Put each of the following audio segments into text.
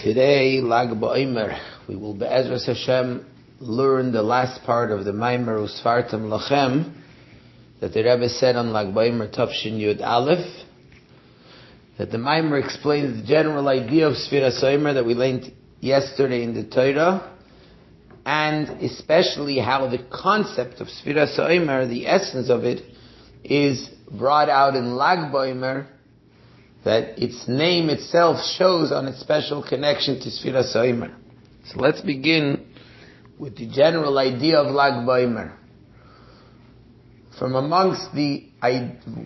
Today, Lag BaOmer, we will Be'ezras Hashem learn the last part of the Maimer וספרתם lachem that the Rebbe said on Lag BaOmer Tafshin Yud Aleph, that the Maimer explains the general idea of Sfiras Omer that we learned yesterday in the Torah, and especially how the concept of Sfiras Omer, the essence of it, is brought out in Lag BaOmer, that its name itself shows on its special connection to Sfiras Omer. So let's begin with the general idea of Lag BaOmer. From amongst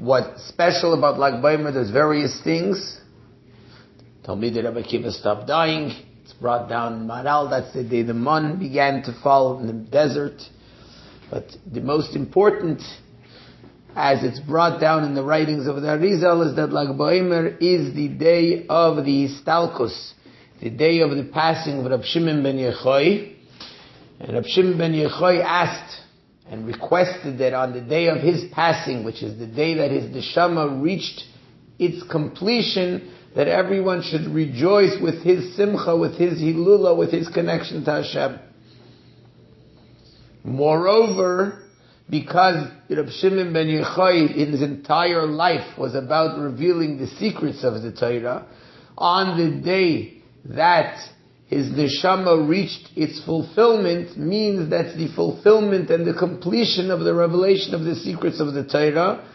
what's special about Lag BaOmer, there's various things. Talmidei Rebbe Akiva stopped dying. It's brought down in Maral. That's the day the Mun began to fall in the desert. But the most important, as it's brought down in the writings of the Arizal, is that Lag BaOmer is the day of the Histalkus, the day of the passing of Rab Shimon ben Yochai. And Rab Shimon ben Yochai asked and requested that on the day of his passing, which is the day that his neshama reached its completion, that everyone should rejoice with his simcha, with his hilula, with his connection to Hashem. Moreover, because Rab Shimon ben Yochai in his entire life was about revealing the secrets of the Torah, on the day that his neshama reached its fulfillment, means that's the fulfillment and the completion of the revelation of the secrets of the Torah,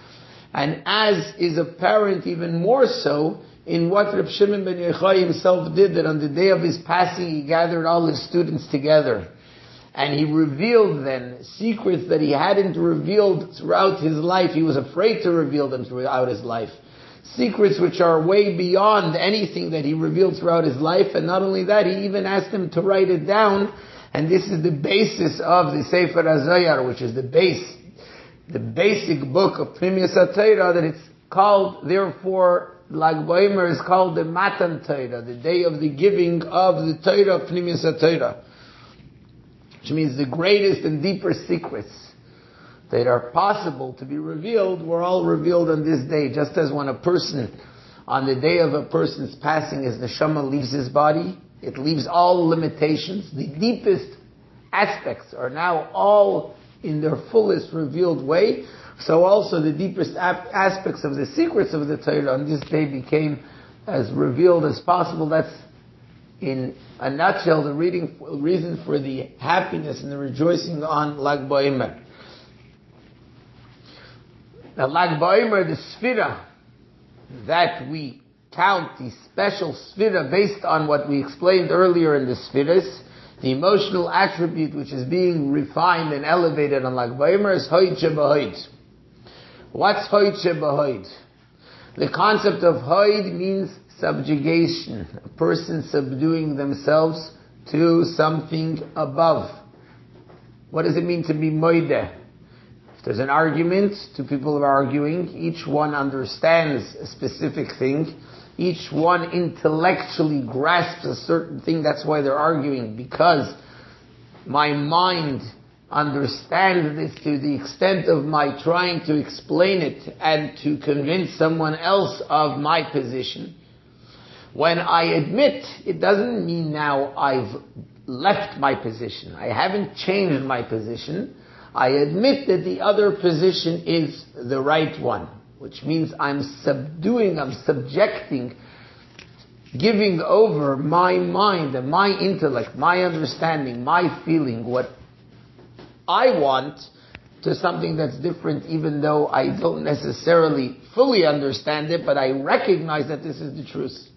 and as is apparent even more so in what Rab Shimon ben Yochai himself did, that on the day of his passing he gathered all his students together. And he revealed then secrets that he hadn't revealed throughout his life. He was afraid to reveal them throughout his life. Secrets which are way beyond anything that he revealed throughout his life. And not only that, he even asked him to write it down. And this is the basis of the Sefer HaZohar, which is the basic book of Pnimius HaTorah, that it's called, therefore, Lag BaOmer is called the Matan Torah, the day of the giving of the Torah of Pnimius HaTorah, which means the greatest and deeper secrets that are possible to be revealed were all revealed on this day. Just as when a person, on the day of a person's passing, his neshama leaves his body, it leaves all limitations. The deepest aspects are now all in their fullest revealed way. So also the deepest aspects of the secrets of the Torah on this day became as revealed as possible. That's, in a nutshell, the reason for the happiness and the rejoicing on Lag BaOmer. Now, Lag BaOmer, the Sfira that we count, the special Sfira based on what we explained earlier in the Sfiras, the emotional attribute which is being refined and elevated on Lag BaOmer, is Hoid Shebahoid. What's Hoid Shebahoid? The concept of Hoid means subjugation, a person subduing themselves to something above. What does it mean to be moideh? If there's an argument, two people are arguing, each one understands a specific thing, each one intellectually grasps a certain thing, that's why they're arguing, because my mind understands this to the extent of my trying to explain it and to convince someone else of my position. When I admit, it doesn't mean now I've left my position. I haven't changed my position. I admit that the other position is the right one, which means I'm subjecting, giving over my mind and my intellect, my understanding, my feeling, what I want, to something that's different, even though I don't necessarily fully understand it, but I recognize that this is the truth.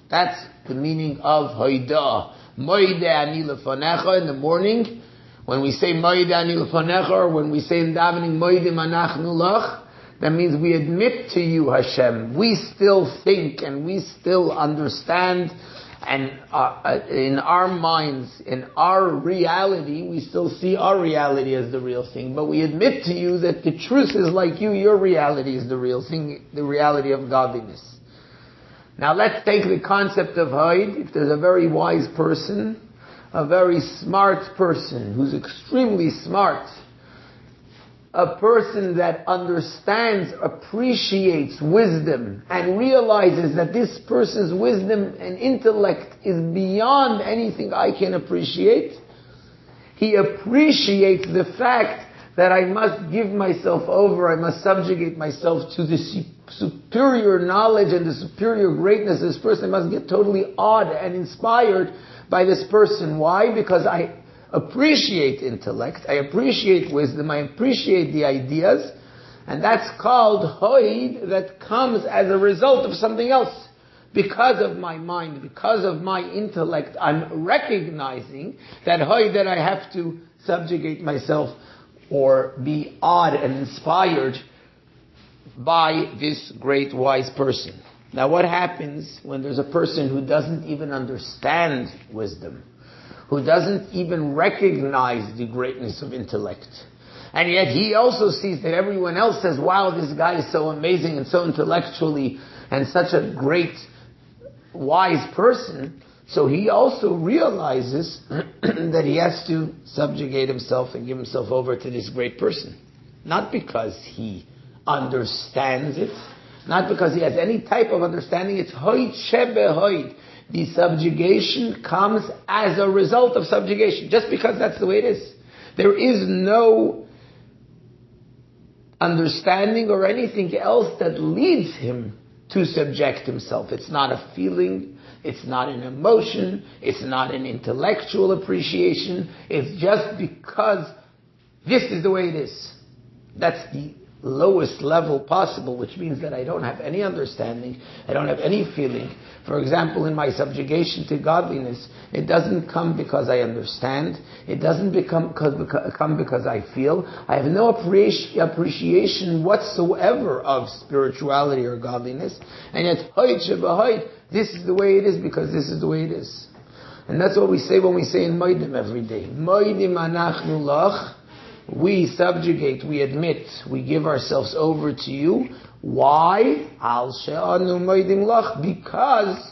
That's the meaning of Hoidah. Moideh ani lefanecha in the morning. When we say Moideh ani lefanecha, or when we say in davening Moideh manachnu lach, that means we admit to you, Hashem, we still think and we still understand, and in our minds, in our reality, we still see our reality as the real thing. But we admit to you that the truth is like you, your reality is the real thing, the reality of godliness. Now let's take the concept of Hoid. If there's a very wise person, a very smart person, who's extremely smart, a person that understands, appreciates wisdom, and realizes that this person's wisdom and intellect is beyond anything I can appreciate, he appreciates the fact that I must give myself over, I must subjugate myself to the superior knowledge and the superior greatness of this person. I must get totally awed and inspired by this person. Why? Because I appreciate intellect, I appreciate wisdom, I appreciate the ideas, and that's called hoid, that comes as a result of something else. Because of my mind, because of my intellect, I'm recognizing that hoid, that I have to subjugate myself or be awed and inspired by this great wise person. Now what happens when there's a person who doesn't even understand wisdom, who doesn't even recognize the greatness of intellect, and yet he also sees that everyone else says, wow, this guy is so amazing and so intellectually and such a great wise person, so he also realizes that he has to subjugate himself and give himself over to this great person. Not because he understands it, not because he has any type of understanding, it's hoid shebe hoid. The subjugation comes as a result of subjugation, just because that's the way it is. There is no understanding or anything else that leads him to subject himself. It's not a feeling, it's not an emotion, it's not an intellectual appreciation, it's just because this is the way it is. That's the lowest level possible, which means that I don't have any understanding, I don't have any feeling. For example, in my subjugation to godliness, it doesn't come because I understand, it doesn't come because I feel. I have no appreciation whatsoever of spirituality or godliness, and yet, this is the way it is because this is the way it is. And that's what we say when we say in Moedim every day. Moedim anachnu lach. We subjugate, we admit, we give ourselves over to you. Why? Al she'anu moedim lach, because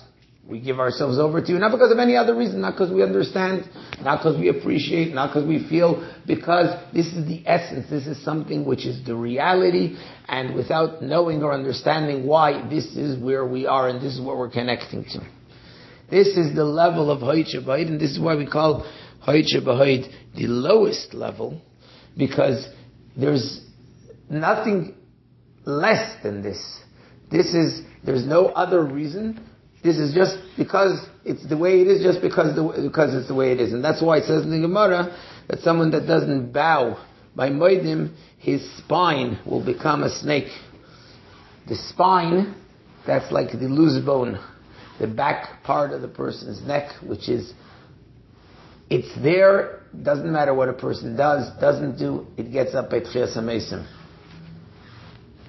we give ourselves over to you, not because of any other reason, not because we understand, not because we appreciate, not because we feel, because this is the essence, this is something which is the reality, and without knowing or understanding why, this is where we are and this is what we're connecting to. This is the level of Hoid Shebahoid, and this is why we call Hoid Shebahoid the lowest level, because there's nothing less than this. There's no other reason. This is just because it's the way it is, just because it's the way it is. And that's why it says in the Gemara that someone that doesn't bow by Moedim, his spine will become a snake. The spine, that's like the loose bone, the back part of the person's neck, which is, it's there, doesn't matter what a person does, doesn't do, it gets up at Tchias HaMesim.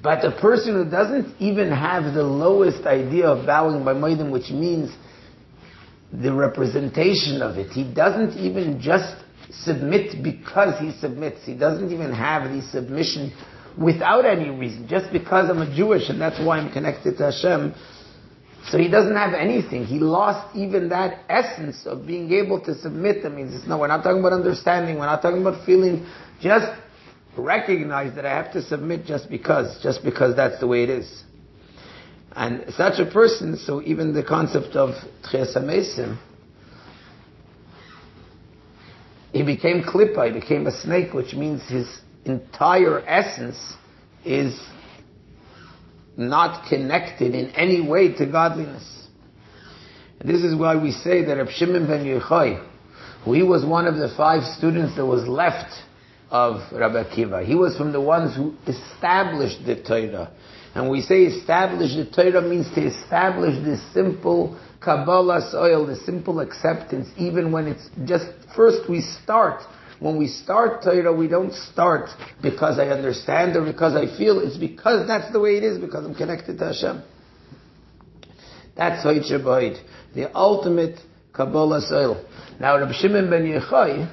But a person who doesn't even have the lowest idea of bowing by Moedim, which means the representation of it, he doesn't even just submit because he submits, he doesn't even have the submission without any reason, just because I'm a Jewish and that's why I'm connected to Hashem. So he doesn't have anything. He lost even that essence of being able to submit. That means we're not talking about understanding, we're not talking about feeling. Just recognize that I have to submit just because that's the way it is. And such a person, so even the concept of Tchias HaMesim, he became klippa, he became a snake, which means his entire essence is not connected in any way to godliness. And this is why we say that Reb Shimon ben Yochai, who he was one of the 5 students that was left of Rabbi Akiva, he was from the ones who established the Torah. And we say establish the Torah means to establish the simple Kabbalah soil, the simple acceptance, even when it's just, first we start. When we start Torah, we don't start because I understand or because I feel. It's because that's the way it is, because I'm connected to Hashem. That's Hoid Shebahoid, the ultimate Kabbalah soil. Now, Reb Shimon ben Yochai,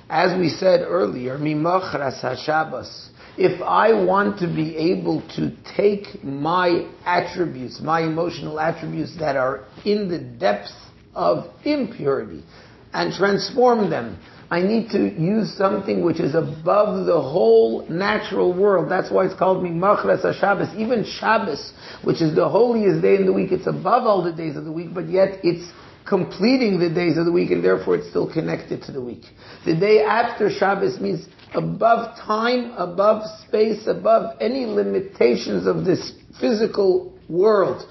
as we said earlier, Mimachras HaShabbos, if I want to be able to take my attributes, my emotional attributes that are in the depths of impurity, and transform them I need to use something which is above the whole natural world. That's why it's called Mimachras HaShabbos. Even Shabbos, which is the holiest day in the week, it's above all the days of the week, but yet it's completing the days of the week, and therefore it's still connected to the week. The day after Shabbos means above time, above space, above any limitations of this physical world.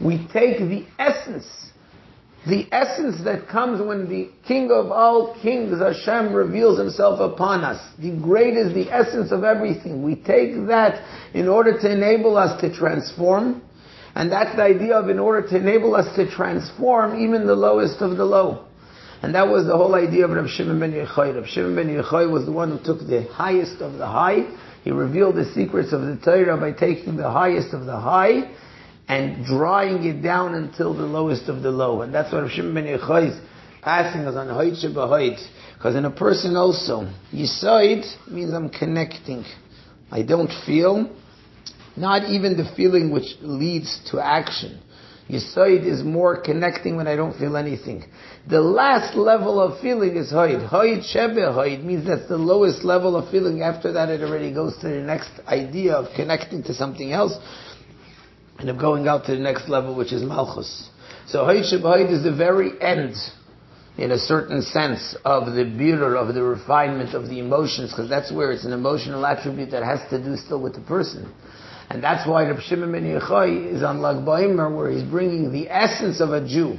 We take the essence that comes when the King of all kings, Hashem, reveals himself upon us. The great is the essence of everything. We take that in order to enable us to transform. And that's the idea of in order to enable us to transform even the lowest of the low. And that was the whole idea of Rav Shimon ben Yochai. Rav Shimon ben Yochai was the one who took the highest of the high. He revealed the secrets of the Torah by taking the highest of the high and drawing it down until the lowest of the low. And that's what Rav Shimon ben Yochai is passing us on Hoyt Shebahoyt. Because in a person also, Yisoid means I'm connecting. I don't feel, not even the feeling which leads to action. Yisoid is more connecting when I don't feel anything. The last level of feeling is Hoyt. Hoyt Shebahoyt means that's the lowest level of feeling. After that it already goes to the next idea of connecting to something else, and of going out to the next level, which is Malchus. So Hoyt Shebahoyt is the very end, in a certain sense, of the birur, of the refinement of the emotions, because that's where it's an emotional attribute that has to do still with the person. And that's why Reb Shimon ben Yochai is on Lag Ba'omer, where he's bringing the essence of a Jew,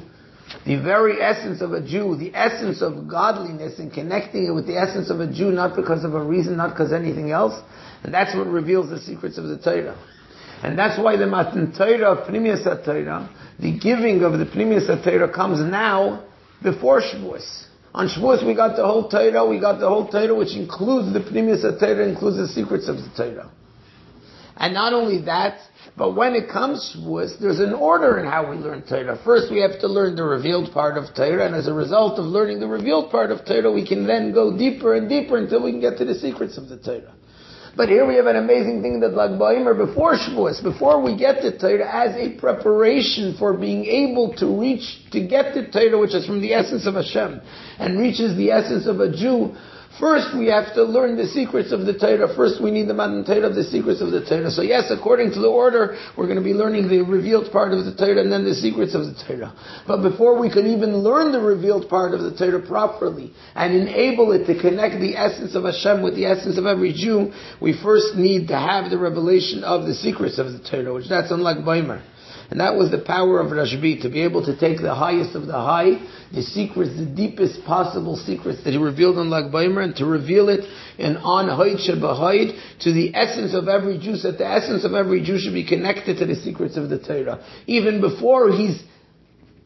the very essence of a Jew, the essence of godliness, and connecting it with the essence of a Jew, not because of a reason, not because anything else. And that's what reveals the secrets of the Torah. And that's why the Matan Torah of Pnimiyas HaTorah, the giving of the Pnimiyas HaTorah, comes now before Shavuos. On Shavuos we got the whole Torah, which includes the Pnimiyas HaTorah, includes the secrets of the Torah. And not only that, but when it comes to Shavuos, there's an order in how we learn Torah. First we have to learn the revealed part of Torah, and as a result of learning the revealed part of Torah, we can then go deeper and deeper until we can get to the secrets of the Torah. But here we have an amazing thing that Lag Ba'omer, before Shavuos, before we get to Torah, as a preparation for being able to get to Torah, which is from the essence of Hashem, and reaches the essence of a Jew. First we have to learn the secrets of the Torah. First we need the Matan Torah of the secrets of the Torah. So yes, according to the order, we're going to be learning the revealed part of the Torah and then the secrets of the Torah. But before we can even learn the revealed part of the Torah properly and enable it to connect the essence of Hashem with the essence of every Jew, we first need to have the revelation of the secrets of the Torah, which that's on Lag Ba'omer. And that was the power of Rashbi, to be able to take the highest of the high, the secrets, the deepest possible secrets that he revealed on Lag Ba'omer, and to reveal it on Hoyt Shebahoyt to the essence of every Jew, so that the essence of every Jew should be connected to the secrets of the Torah. Even before he's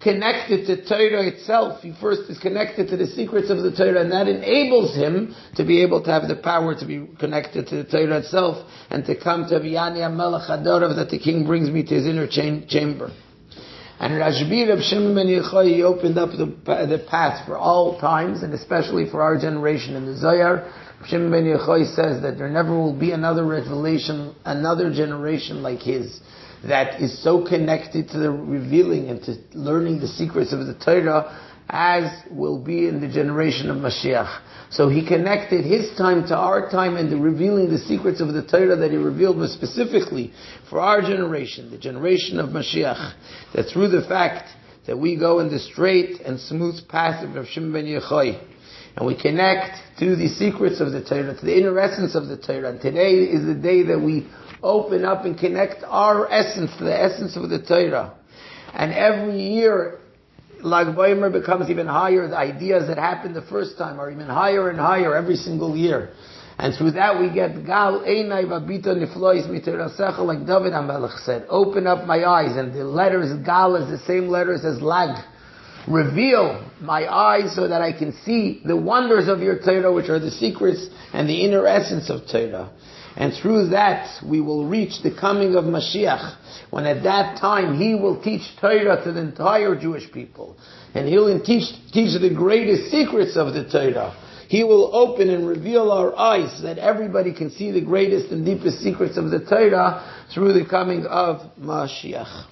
connected to Torah itself, he first is connected to the secrets of the Torah, and that enables him to be able to have the power to be connected to the Torah itself, and to come to V'yani HaMelech HaDorav, that the king brings me to his inner chamber. And Rashbi, Reb Shimon ben Yochai, he opened up the path for all times, and especially for our generation. In the Zohar, Reb Shimon ben Yochai says that there never will be another revelation, another generation like his, that is so connected to the revealing and to learning the secrets of the Torah as will be in the generation of Mashiach. So he connected his time to our time and the revealing the secrets of the Torah that he revealed was specifically for our generation, the generation of Mashiach, that through the fact that we go in the straight and smooth path of Rav Shimon ben Yochai, and we connect to the secrets of the Torah, to the inner essence of the Torah. And today is the day that we open up and connect our essence to the essence of the Torah. And every year, Lag Ba'omer becomes even higher. The ideas that happened the first time are even higher and higher every single year. And through that we get Gal Einai Vabita Niflois Miterasecha, like David HaMelech said, open up my eyes. And the letters Gal is the same letters as Lag. Reveal my eyes so that I can see the wonders of your Torah, which are the secrets and the inner essence of Torah. And through that we will reach the coming of Mashiach, when at that time he will teach Torah to the entire Jewish people. And he'll teach the greatest secrets of the Torah. He will open and reveal our eyes so that everybody can see the greatest and deepest secrets of the Torah through the coming of Mashiach.